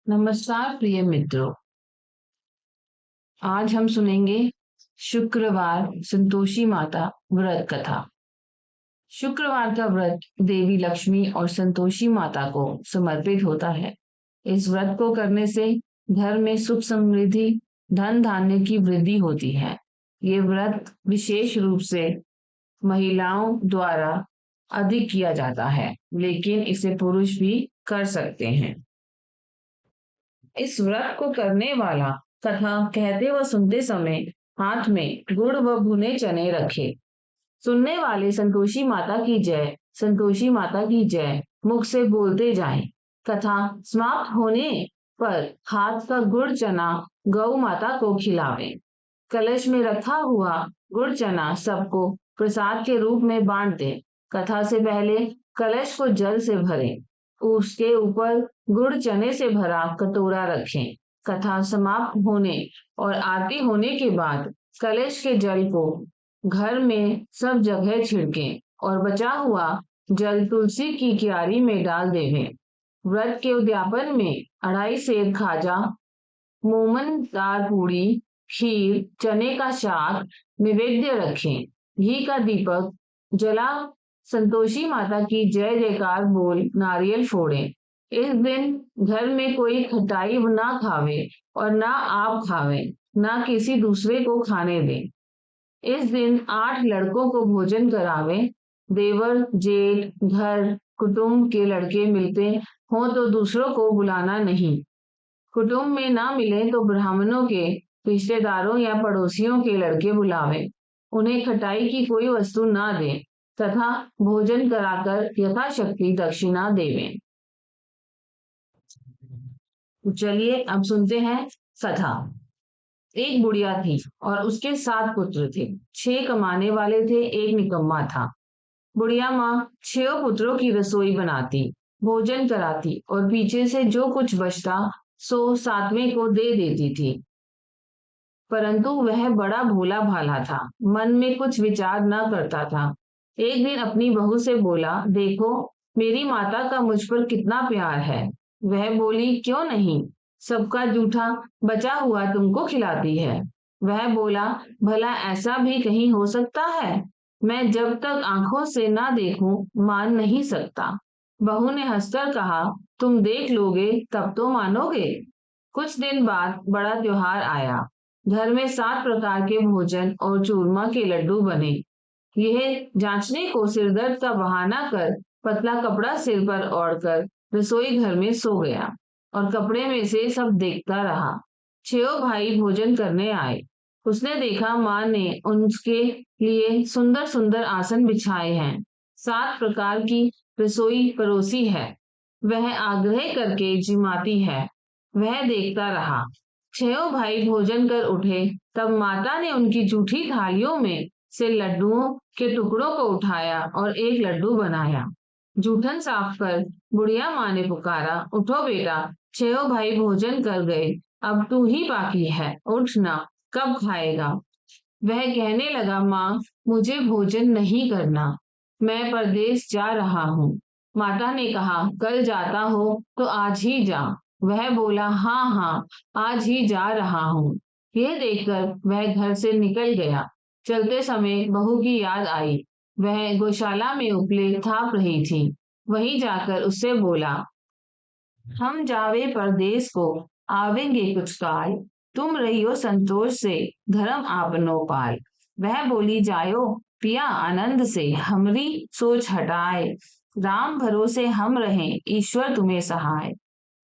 नमस्कार प्रिय मित्रों। आज हम सुनेंगे शुक्रवार संतोषी माता व्रत कथा। शुक्रवार का व्रत देवी लक्ष्मी और संतोषी माता को समर्पित होता है। इस व्रत को करने से घर में सुख समृद्धि धन धान्य की वृद्धि होती है। ये व्रत विशेष रूप से महिलाओं द्वारा अधिक किया जाता है, लेकिन इसे पुरुष भी कर सकते हैं। इस व्रत को करने वाला कथा कहते व सुनते समय हाथ में गुड़ व भुने चने रखे। सुनने वाले संतोषी माता की जय, संतोषी माता की जय मुख से बोलते जाएं। कथा समाप्त होने पर हाथ का गुड़ चना गौ माता को खिलावें। कलश में रखा हुआ गुड़ चना सबको प्रसाद के रूप में बांट दें। कथा से पहले कलश को जल से भरें। उसके ऊपर गुड़ चने से भरा कटोरा रखें। कथा समाप्त होने और आरती होने के बाद कलश के जल को घर में सब जगह छिड़कें और बचा हुआ जल तुलसी की क्यारी में डाल देवें। व्रत के उद्यापन में 2.5 सेर खाजा, मोमनदार पूड़ी, खीर, चने का शाक नैवेद्य रखें। घी का दीपक जला संतोषी माता की जय जयकार बोल नारियल फोड़ें। इस दिन घर में कोई खटाई ना खावे और ना आप खावे, ना किसी दूसरे को खाने दें। इस दिन 8 लड़कों को भोजन करावें। देवर, जेठ, घर, कुटुंब के लड़के मिलते हों तो दूसरों को बुलाना नहीं। कुटुंब में ना मिले तो ब्राह्मणों के, रिश्तेदारों या पड़ोसियों के लड़के बुलावें। उन्हें खटाई की कोई वस्तु ना दें तथा भोजन कराकर यथाशक्ति दक्षिणा देवें। चलिए अब सुनते हैं कथा। एक बुढ़िया थी और उसके 7 पुत्र थे। 6 कमाने वाले थे, एक निकम्मा था। बुढ़िया माँ 6 पुत्रों की रसोई बनाती, भोजन कराती और पीछे से जो कुछ बचता सो 7वें को दे देती थी। परंतु वह बड़ा भोला भाला था, मन में कुछ विचार न करता था। एक दिन अपनी बहू से बोला, देखो मेरी माता का मुझ पर कितना प्यार है। वह बोली, क्यों नहीं, सबका जूठा बचा हुआ तुमको खिलाती है। वह बोला, भला ऐसा भी कहीं हो सकता है? मैं जब तक आंखों से ना देखूं मान नहीं सकता। बहू ने हंसकर कहा, तुम देख लोगे तब तो मानोगे। कुछ दिन बाद बड़ा त्योहार आया। घर में 7 प्रकार के भोजन और चूरमा के लड्डू बने। यह जांचने को सिरदर्द का बहाना कर पतला कपड़ा सिर पर ओढ़कर रसोई घर में सो गया और कपड़े में से सब देखता रहा। 6 भाई भोजन करने आए। उसने देखा माँ ने उनके लिए सुंदर सुंदर आसन बिछाए हैं, 7 प्रकार की रसोई परोसी है। वह आग्रह करके जिमाती है। वह देखता रहा। 6 भाई भोजन कर उठे, तब माता ने उनकी जूठी थालियों में से लड्डुओं के टुकड़ों को उठाया और एक लड्डू बनाया। जूठन साफ कर बुढ़िया माँ ने पुकारा, उठो बेटा, 6 भाई भोजन कर गए, अब तू ही बाकी है, उठना, कब खाएगा? वह कहने लगा, माँ मुझे भोजन नहीं करना, मैं परदेश जा रहा हूँ। माता ने कहा, कल जाता हो तो आज ही जा। वह बोला, हाँ हाँ आज ही जा रहा हूँ। यह देखकर वह घर से निकल गया। चलते समय बहू की याद आई। वह गौशाला में उपले थाप रही थी। वहीं जाकर उससे बोला, हम जावे परदेस को, आवेंगे कुछ काल, तुम रहियो संतोष से, धर्म आपनो पाल। वह बोली, जायो पिया आनंद से, हमरी सोच हटाए, राम भरोसे हम रहें, ईश्वर तुम्हें सहाय।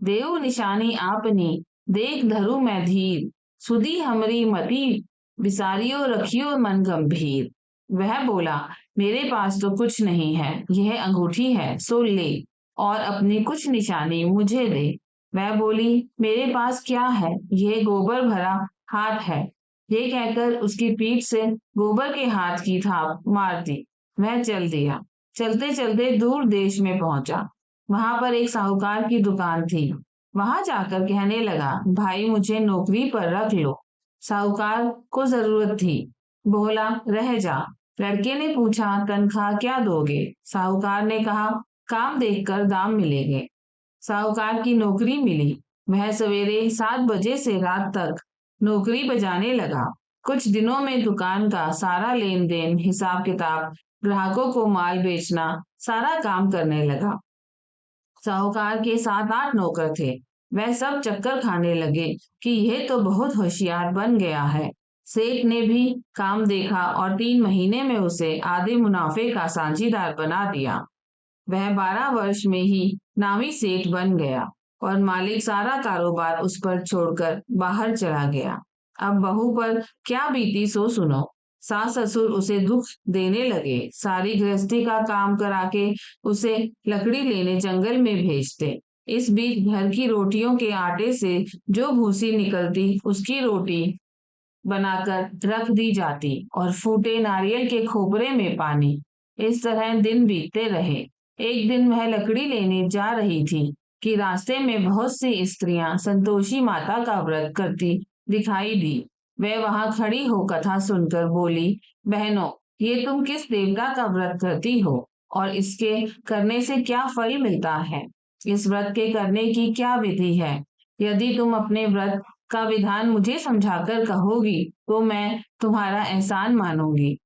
देव निशानी आपनी, देख धरु मैं धीर, सुधी हमरी मति, विसारियो रखियो मन गंभीर। वह बोला, मेरे पास तो कुछ नहीं है, यह अंगूठी है, सो ले और अपनी कुछ निशानी मुझे दे। वह बोली, मेरे पास क्या है, यह गोबर भरा हाथ है। ये कहकर उसकी पीठ से गोबर के हाथ की थाप मार दी। वह चल दिया। चलते चलते दूर देश में पहुंचा। वहां पर एक साहूकार की दुकान थी। वहां जाकर कहने लगा, भाई मुझे नौकरी पर रख लो। साहूकार को जरूरत थी। बोला, रह जा। लड़के ने पूछा, तनख्वाह क्या दोगे? साहूकार ने कहा, काम देखकर दाम मिलेंगे। साहूकार की नौकरी मिली। वह सवेरे 7 बजे से रात तक नौकरी बजाने लगा। कुछ दिनों में दुकान का सारा लेन देन, हिसाब किताब, ग्राहकों को माल बेचना, सारा काम करने लगा। साहूकार के 7-8 नौकर थे। वह सब चक्कर खाने लगे कि यह तो बहुत होशियार बन गया है। सेठ ने भी काम देखा और 3 महीने में उसे आधे मुनाफे का साझीदार बना दिया। वह 12 वर्ष में ही नामी सेठ बन गया और मालिक सारा कारोबार उस पर छोड़कर बाहर चला गया। अब बहू पर क्या बीती सो सुनो। सास ससुर उसे दुख देने लगे, सारी गृहस्थी का काम करा के उसे लकड़ी लेने जंगल में भेजते। इस बीच घर की रोटियों के आटे से जो भूसी निकलती उसकी रोटी बनाकर रख दी जाती और फूटे नारियल के खोपरे में पानी। इस तरह दिन बीतते रहे। एक दिन वह लकड़ी लेने जा रही थी कि रास्ते में बहुत सी स्त्रियां संतोषी माता का व्रत करती दिखाई दी। वह वहां खड़ी हो कथा सुनकर बोली, बहनों, ये तुम किस देवता का व्रत करती हो और इसके करने से क्या फल मिलता है? इस व्रत के करने की क्या विधि है? यदि तुम अपने व्रत का विधान मुझे समझाकर कहोगी तो मैं तुम्हारा एहसान मानूंगी।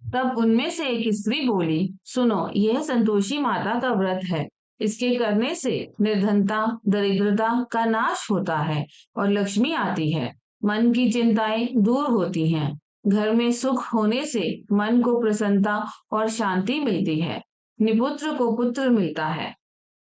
तब उनमें से एक स्त्री बोली, सुनो, यह संतोषी माता का व्रत है। इसके करने से निर्धनता, दरिद्रता का नाश होता है और लक्ष्मी आती है। मन की चिंताएं दूर होती हैं। घर में सुख होने से मन को प्रसन्नता और शांति मिलती है। निपुत्र को पुत्र मिलता है।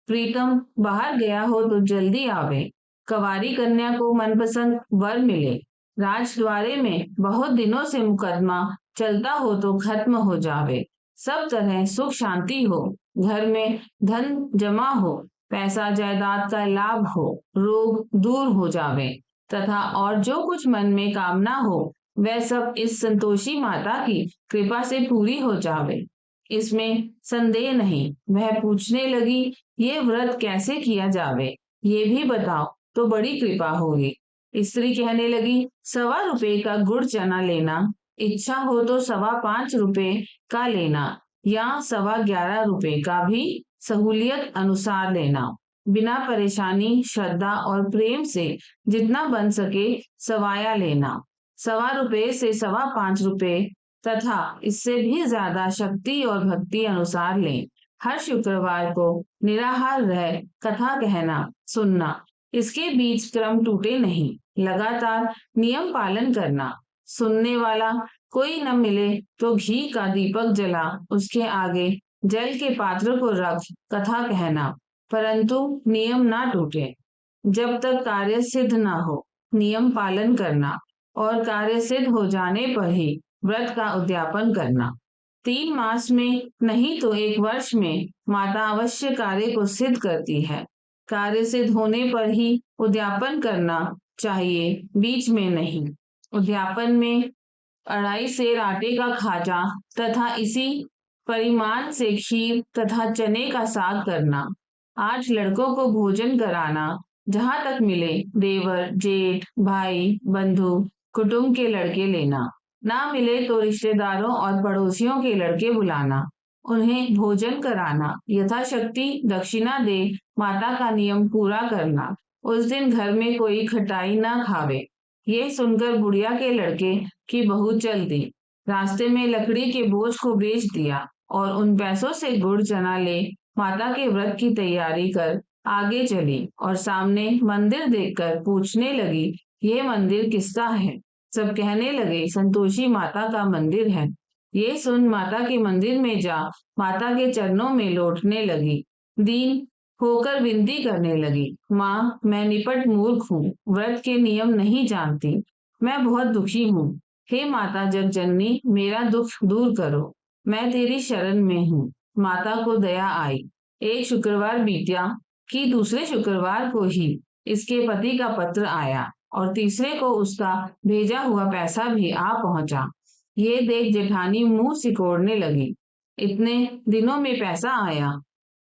प्रीतम बाहर गया हो तो जल्दी आवे। कंवारी कन्या को मनपसंद वर मिले। राजद्वारे में बहुत दिनों से मुकदमा चलता हो तो खत्म हो जावे। सब तरह सुख शांति हो। घर में धन जमा हो। पैसा जायदाद का लाभ हो। रोग दूर हो जावे तथा और जो कुछ मन में कामना हो वह सब इस संतोषी माता की कृपा से पूरी हो जावे। इसमें संदेह नहीं। वह पूछने लगी, ये व्रत कैसे किया जावे? ये भी बताओ तो बड़ी कृपा होगी। स्त्री कहने लगी, 1.25 का गुड़ चना लेना, इच्छा हो तो 5.25 का लेना या 11.25 का भी सहूलियत अनुसार लेना। बिना परेशानी, श्रद्धा और प्रेम से जितना बन सके सवाया लेना। 1.25 से 5.25 तथा इससे भी ज्यादा शक्ति और भक्ति अनुसार लें। हर शुक्रवार को निराहार रह कथा कहना, सुनना। इसके बीच क्रम टूटे नहीं। लगातार नियम पालन करना। सुनने वाला कोई न मिले तो घी का दीपक जला उसके आगे जल के पात्र को रख कथा कहना, परंतु नियम ना टूटे। जब तक कार्य सिद्ध ना हो नियम पालन करना और कार्य सिद्ध हो जाने पर ही व्रत का उद्यापन करना। 3 मास में नहीं तो 1 वर्ष में माता अवश्य कार्य को सिद्ध करती है। कार्य सिद्ध होने पर ही उद्यापन करना चाहिए, बीच में नहीं। उद्यापन में 2.5 सेर आटे का खाजा तथा इसी परिमाण से खीर तथा चने का साग करना। 8 लड़कों को भोजन कराना। जहां तक मिले देवर, जेठ, भाई, बंधु, कुटुंब के लड़के लेना। ना मिले तो रिश्तेदारों और पड़ोसियों के लड़के बुलाना। उन्हें भोजन कराना। यथाशक्ति दक्षिणा दे माता का नियम पूरा करना। उस दिन घर में कोई खटाई ना खावे। ये सुनकर बुढ़िया के लड़के की बहू चल दी। रास्ते में लकड़ी के बोझ को बेच दिया और उन पैसों से गुड़ चना ले माता के व्रत की तैयारी कर आगे चली और सामने मंदिर देखकर पूछने लगी, ये मंदिर किसका है? सब कहने लगे, संतोषी माता का मंदिर है। ये सुन माता के मंदिर में जा माता के चरणों में लौटने लगी। दीन होकर विनती करने लगी, माँ, मैं निपट मूर्ख हूँ, व्रत के नियम नहीं जानती, मैं बहुत दुखी हूँ। हे माता जगजननी, मेरा दुख दूर करो, मैं तेरी शरण में हूँ। माता को दया आई। एक शुक्रवार बीत्या कि दूसरे शुक्रवार को ही इसके पति का पत्र आया और तीसरे को उसका भेजा हुआ पैसा भी आ पहुंचा। ये देख जेठानी मुंह सिकोड़ने लगी। इतने दिनों में पैसा आया,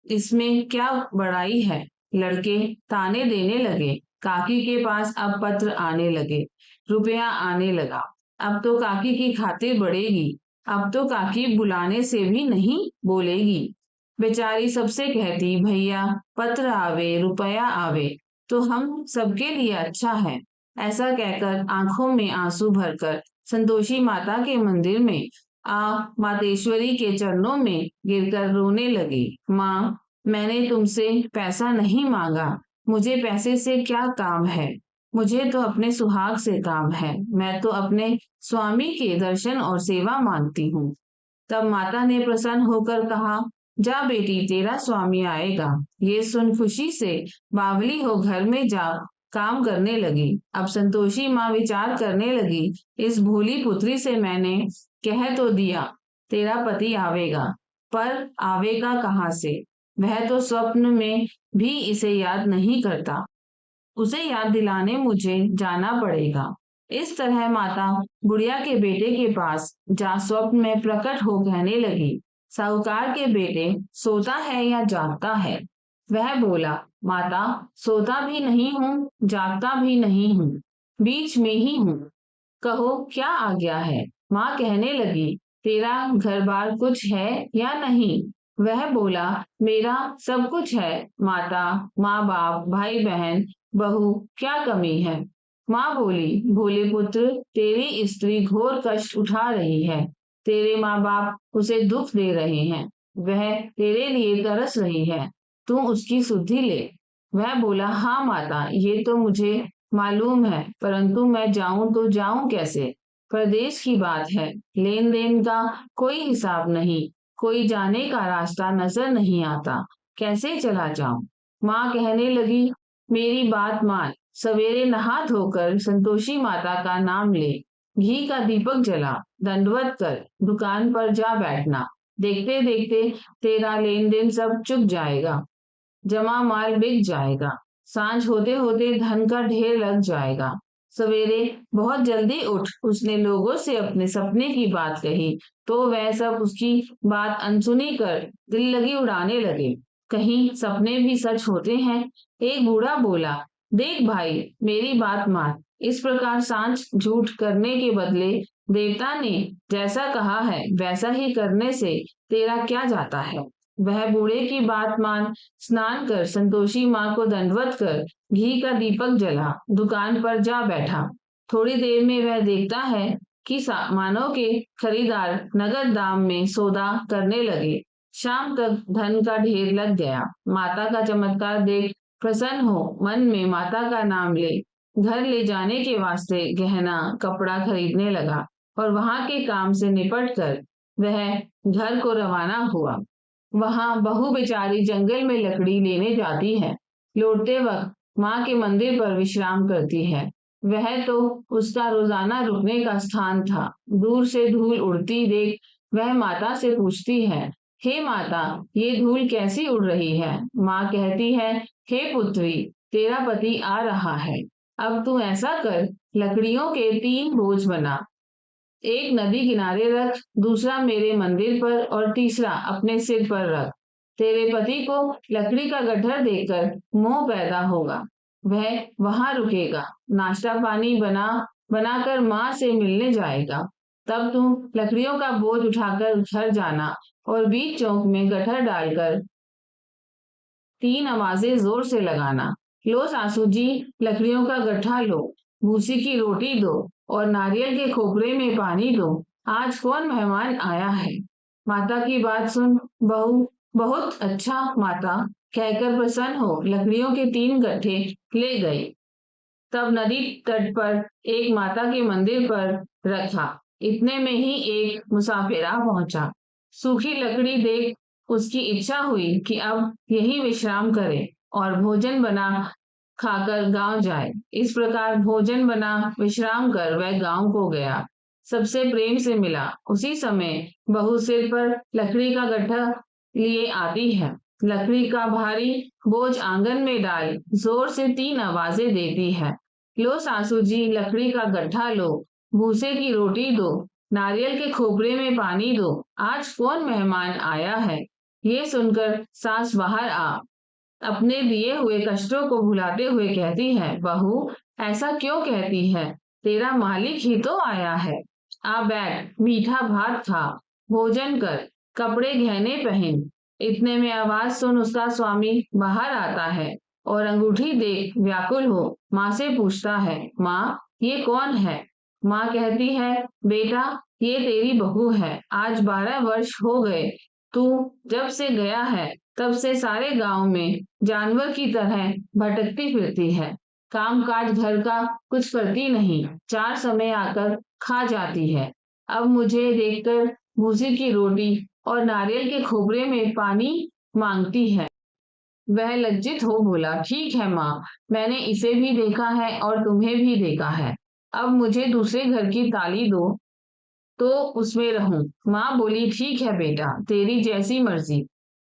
इसमें क्या बड़ाई है? लड़के ताने देने लगे। काकी के पास अब पत्र आने लगे, रुपया आने लगा। अब तो काकी की खातिर बढ़ेगी। अब तो काकी बुलाने से भी नहीं बोलेगी। बेचारी सबसे कहती, भैया पत्र आवे, रुपया आवे। तो हम सबके लिए अच्छा है। ऐसा कहकर आंखों में आंसू भरकर संतोषी माता के मंदिर में आ मातेश्वरी के चरणों में गिरकर रोने लगी। माँ, मैंने तुमसे पैसा नहीं मांगा। मुझे पैसे से क्या काम है? मुझे तो अपने सुहाग से काम है। मैं तो अपने स्वामी के दर्शन और सेवा मांगती हूँ। तब माता ने प्रसन्न होकर कहा, जा बेटी, तेरा स्वामी आएगा। ये सुन खुशी से बावली हो घर में जा काम करने लगी। अब संतोषी माँ विचार करने लगी, इस भोली पुत्री से मैंने कह तो दिया तेरा पति आवेगा, पर आवेगा कहाँ से? वह तो स्वप्न में भी इसे याद नहीं करता। उसे याद दिलाने मुझे जाना पड़ेगा। इस तरह माता बुढ़िया के बेटे के पास जा स्वप्न में प्रकट हो कहने लगी, साहूकार के बेटे, सोता है या जागता है? वह बोला, माता, सोता भी नहीं हूँ, जागता भी नहीं हूँ, बीच में ही हूँ। कहो क्या आज्ञा है? माँ कहने लगी, तेरा घर बार कुछ है या नहीं? वह बोला, मेरा सब कुछ है माता, माँ बाप, भाई बहन, बहू, क्या कमी है? माँ बोली, भोले पुत्र, तेरी स्त्री घोर कष्ट उठा रही है। तेरे माँ बाप उसे दुख दे रहे हैं। वह तेरे लिए तरस रही है। तू उसकी सुधि ले। वह बोला, हाँ माता, ये तो मुझे मालूम है, परंतु मैं जाऊं तो जाऊं कैसे? परदेश की बात है, लेन देन का कोई हिसाब नहीं, कोई जाने का रास्ता नजर नहीं आता, कैसे चला जाऊं? माँ कहने लगी, मेरी बात मान, सवेरे नहा धोकर संतोषी माता का नाम ले, घी का दीपक जला, दंडवत कर, दुकान पर जा बैठना। देखते देखते तेरा लेन देन सब चुक जाएगा, जमा माल बिक जाएगा, सांझ होते होते धन का ढेर लग जाएगा। सवेरे बहुत जल्दी उठ उसने लोगों से अपने सपने की बात कही, तो वह सब उसकी बात अनसुनी कर दिल लगी उड़ाने लगे। कहीं सपने भी सच होते हैं। एक बूढ़ा बोला, देख भाई, मेरी बात मान, इस प्रकार सांझ झूठ करने के बदले देवता ने जैसा कहा है वैसा ही करने से तेरा क्या जाता है? वह बूढ़े की बात मान स्नान कर संतोषी माँ को दंडवत कर घी का दीपक जला दुकान पर जा बैठा। थोड़ी देर में वह देखता है कि सामानों के खरीदार नगद दाम में सौदा करने लगे। शाम तक धन का ढेर लग गया। माता का चमत्कार देख प्रसन्न हो मन में माता का नाम ले घर ले जाने के वास्ते गहना कपड़ा खरीदने लगा और वहां के काम से निपट कर वह घर को रवाना हुआ। वहां बहू बेचारी जंगल में लकड़ी लेने जाती है। लौटते वक्त माँ के मंदिर पर विश्राम करती है। वह तो उसका रोजाना रुकने का स्थान था। दूर से धूल उड़ती देख वह माता से पूछती है, हे माता, ये धूल कैसी उड़ रही है? माँ कहती है, हे पुत्री, तेरा पति आ रहा है। अब तू ऐसा कर, लकड़ियों के 3 बोझ बना, एक नदी किनारे रख, दूसरा मेरे मंदिर पर और तीसरा अपने सिर पर रख। तेरे पति को लकड़ी का गट्ठर देखकर मोह पैदा होगा। वह वहां रुकेगा, नाश्ता पानी बनाकर माँ से मिलने जाएगा। तब तुम लकड़ियों का बोझ उठाकर घर जाना और बीच चौक में गट्ठर डालकर 3 आवाजें जोर से लगाना। लो सासू जी, लकड़ियों का गट्ठा लो, भूसी की रोटी दो और नारियल के खोपरे में पानी दो। आज कौन मेहमान आया है? माता की बात सुन बहू बहुत अच्छा माता कहकर प्रसन्न हो लकड़ियों के 3 गट्ठे ले गई। तब नदी तट पर एक माता के मंदिर पर रखा। इतने में ही एक मुसाफिर आ पहुंचा। सूखी लकड़ी देख उसकी इच्छा हुई कि अब यही विश्राम करे और भोजन बना खाकर गांव जाए। इस प्रकार भोजन बना विश्राम कर वह गांव को गया। सबसे प्रेम से मिला। उसी समय बहू सिर पर लकड़ी का गट्ठा लिए आती है। लकड़ी का भारी बोझ आंगन में डाल जोर से 3 आवाजें देती है। लो सासू जी, लकड़ी का गट्ठा लो, भूसे की रोटी दो, नारियल के खोपरे में पानी दो। आज कौन मेहमान आया है? ये सुनकर सास बाहर आ अपने दिए हुए कष्टों को भुलाते हुए कहती है, बहू ऐसा क्यों कहती है? तेरा मालिक ही तो आया है। आ बैठ, मीठा भात खा, भोजन कर, कपड़े गहने पहन। इतने में आवाज सुन उसका स्वामी बाहर आता है और अंगूठी देख व्याकुल हो माँ से पूछता है, माँ ये कौन है? माँ कहती है, बेटा ये तेरी बहू है। आज 12 वर्ष हो गए तू जब से गया है तब से सारे गांव में जानवर की तरह भटकती फिरती है। काम काज घर का कुछ करती नहीं, 4 समय आकर खा जाती है। अब मुझे देखकर भूसी की रोटी और नारियल के खोपरे में पानी मांगती है। वह लज्जित हो बोला, ठीक है माँ, मैंने इसे भी देखा है और तुम्हें भी देखा है। अब मुझे दूसरे घर की ताली दो तो उसमें रहूं। माँ बोली, ठीक है बेटा, तेरी जैसी मर्जी।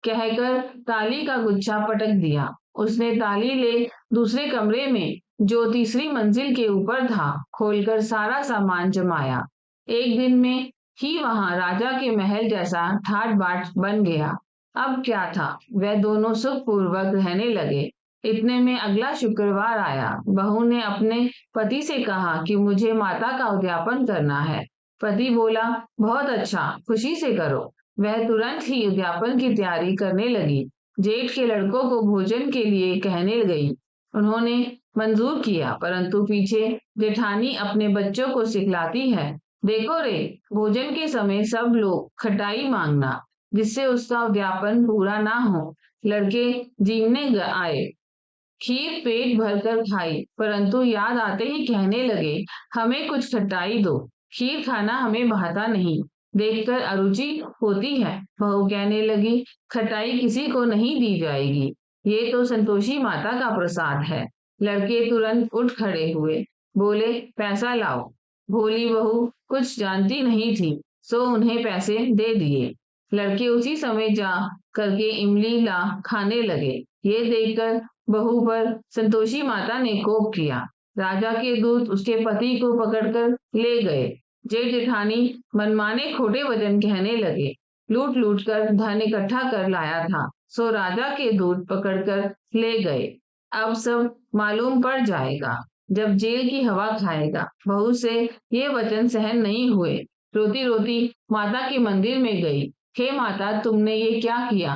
कहकर ताली का गुच्छा पटक दिया। उसने ताली ले दूसरे कमरे में जो तीसरी मंजिल के ऊपर था खोलकर सारा सामान जमाया। एक दिन में ही वहां राजा के महल जैसा ठाट बाट बन गया। अब क्या था, वह दोनों सुखपूर्वक रहने लगे। इतने में अगला शुक्रवार आया। बहू ने अपने पति से कहा कि मुझे माता का उद्यापन करना है। पति बोला, बहुत अच्छा, खुशी से करो। वह तुरंत ही उद्यापन की तैयारी करने लगी। जेठ के लड़कों को भोजन के लिए कहने गई। उन्होंने मंजूर किया, परंतु पीछे जेठानी अपने बच्चों को सिखलाती है, देखो रे, भोजन के समय सब लोग खटाई मांगना, जिससे उसका उद्यापन पूरा ना हो। लड़के जीवने आए, खीर पेट भरकर खाई, परंतु याद आते ही कहने लगे, हमें कुछ खटाई दो, खीर खाना हमें भाता नहीं, देखकर अरुचि होती है। बहू कहने लगी, खटाई किसी को नहीं दी जाएगी, ये तो संतोषी माता का प्रसाद है। लड़के तुरंत उठ खड़े हुए, बोले, पैसा लाओ। भोली बहू कुछ जानती नहीं थी, सो उन्हें पैसे दे दिए। लड़के उसी समय जा करके इमली ला खाने लगे। ये देखकर बहू पर संतोषी माता ने कोप किया। राजा के दूत उसके पति को पकड़कर ले गए। जेठ जेठानी मनमाने खोटे वचन कहने लगे, लूट लूट कर धन इकट्ठा कर लाया था, सो राजा के दूत पकड़कर ले गए। अब सब मालूम पड़ जाएगा जब जेल की हवा खाएगा। बहू से ये वचन सहन नहीं हुए। रोती रोती माता के मंदिर में गई। हे माता, तुमने ये क्या किया?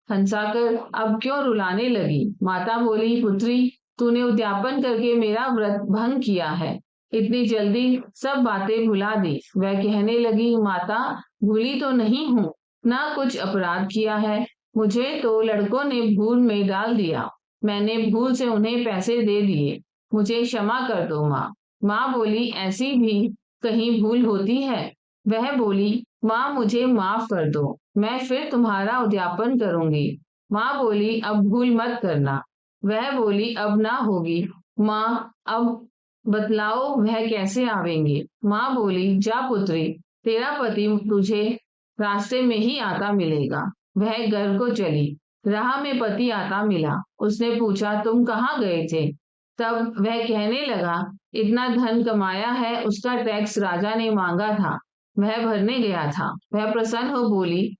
हंसाकर अब क्यों रुलाने लगी? माता बोली, पुत्री, तूने उद्यापन करके मेरा व्रत भंग किया है। इतनी जल्दी सब बातें भुला दी। वह कहने लगी, माता, भूली तो नहीं हूँ, ना कुछ अपराध किया है। मुझे तो लड़कों ने भूल में डाल दिया, मैंने भूल से उन्हें पैसे दे दिए, मुझे क्षमा कर दो माँ। माँ बोली, ऐसी भी कहीं भूल होती है? वह बोली, माँ मुझे माफ कर दो, मैं फिर तुम्हारा उद्यापन करूंगी। माँ बोली, अब भूल मत करना। वह बोली, अब ना होगी। माँ, अब बतलाओ वह कैसे आवेंगे? माँ बोली, जा पुत्री, तेरा पति तुझे रास्ते में ही आता मिलेगा। वह घर को चली। राह में पति आता मिला। उसने पूछा, तुम कहाँ गए थे? तब वह कहने लगा, इतना धन कमाया है, उसका टैक्स राजा ने मांगा था, वह भरने गया था। वह प्रसन्न हो बोली,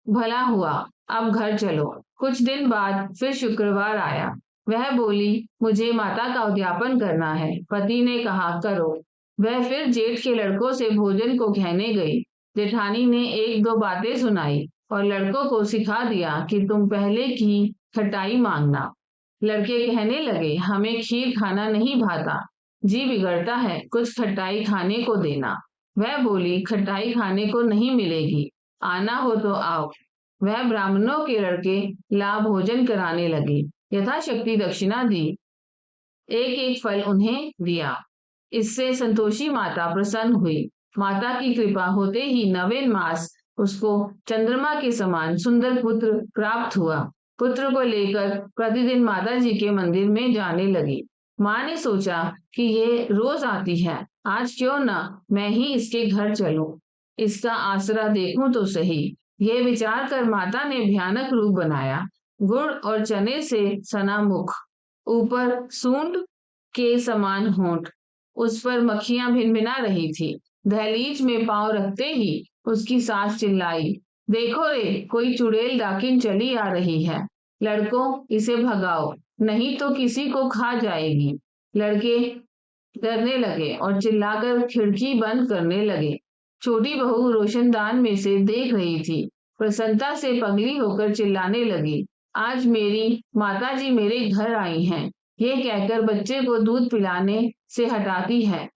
भला हुआ, अब घर चलो। कुछ दिन बाद फिर शुक्रवार आया। वह बोली, मुझे माता का उद्यापन करना है। पति ने कहा, करो। वह फिर जेठ के लड़कों से भोजन को कहने गई। जेठानी ने एक दो बातें सुनाई और लड़कों को सिखा दिया कि तुम पहले की खटाई मांगना। लड़के कहने लगे, हमें खीर खाना नहीं भाता, जी बिगड़ता है, कुछ खटाई खाने को देना। वह बोली, खटाई खाने को नहीं मिलेगी, आना हो तो आओ। वह ब्राह्मणों के लड़के ला भोजन कराने लगे, यथाशक्ति दक्षिणा दी, एक एक फल उन्हें दिया। इससे संतोषी माता प्रसन्न हुई। माता की कृपा होते ही 9वें मास उसको चंद्रमा के समान सुंदर पुत्र प्राप्त हुआ। पुत्र को लेकर प्रतिदिन माता जी के मंदिर में जाने लगी। माँ ने सोचा कि ये रोज आती है, आज क्यों ना मैं ही इसके घर चलूं, इसका आसरा देखूं तो सही। यह विचार कर माता ने भयानक रूप बनाया। गुड़ और चने से सना मुख, ऊपर सूंड के समान होंठ, उस पर मक्खियां भिनभिना रही थी। दहलीज में पांव रखते ही उसकी सास चिल्लाई, देखो रे, कोई चुड़ैल डाकिन चली आ रही है, लड़कों इसे भगाओ, नहीं तो किसी को खा जाएगी। लड़के डरने लगे और चिल्लाकर खिड़की बंद करने लगे। छोटी बहू रोशनदान में से देख रही थी। प्रसन्नता से पगली होकर चिल्लाने लगी, आज मेरी माताजी मेरे घर आई हैं। ये कहकर बच्चे को दूध पिलाने से हटाती है।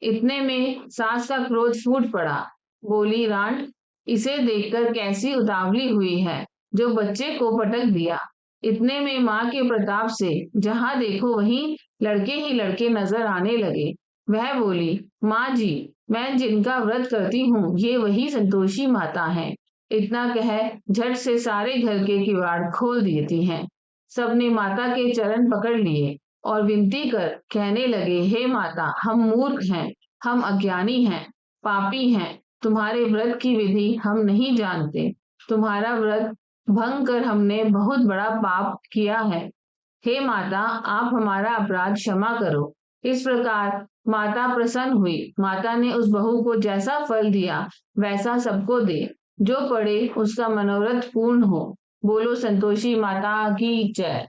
इतने में सास का क्रोध फूट पड़ा। बोली, रांड, इसे देखकर कैसी उतावली हुई है जो बच्चे को पटक दिया। इतने में माँ के प्रताप से जहां देखो वहीं लड़के ही लड़के नजर आने लगे। वह बोली, माँ जी, मैं जिनका व्रत करती हूँ ये वही संतोषी माता है। इतना कह झट से सारे घर के किवाड़ खोल देती हैं। सबने माता के चरण पकड़ लिए और विनती कर कहने लगे, हे माता, हम मूर्ख हैं, हम अज्ञानी हैं, पापी हैं। तुम्हारे व्रत की विधि हम नहीं जानते। तुम्हारा व्रत भंग कर हमने बहुत बड़ा पाप किया है। हे माता, आप हमारा अपराध क्षमा करो। इस प्रकार माता प्रसन्न हुई। माता ने उस बहू को जैसा फल दिया वैसा सबको दे। जो पड़े उसका मनोरथ पूर्ण हो। बोलो संतोषी माता की जय।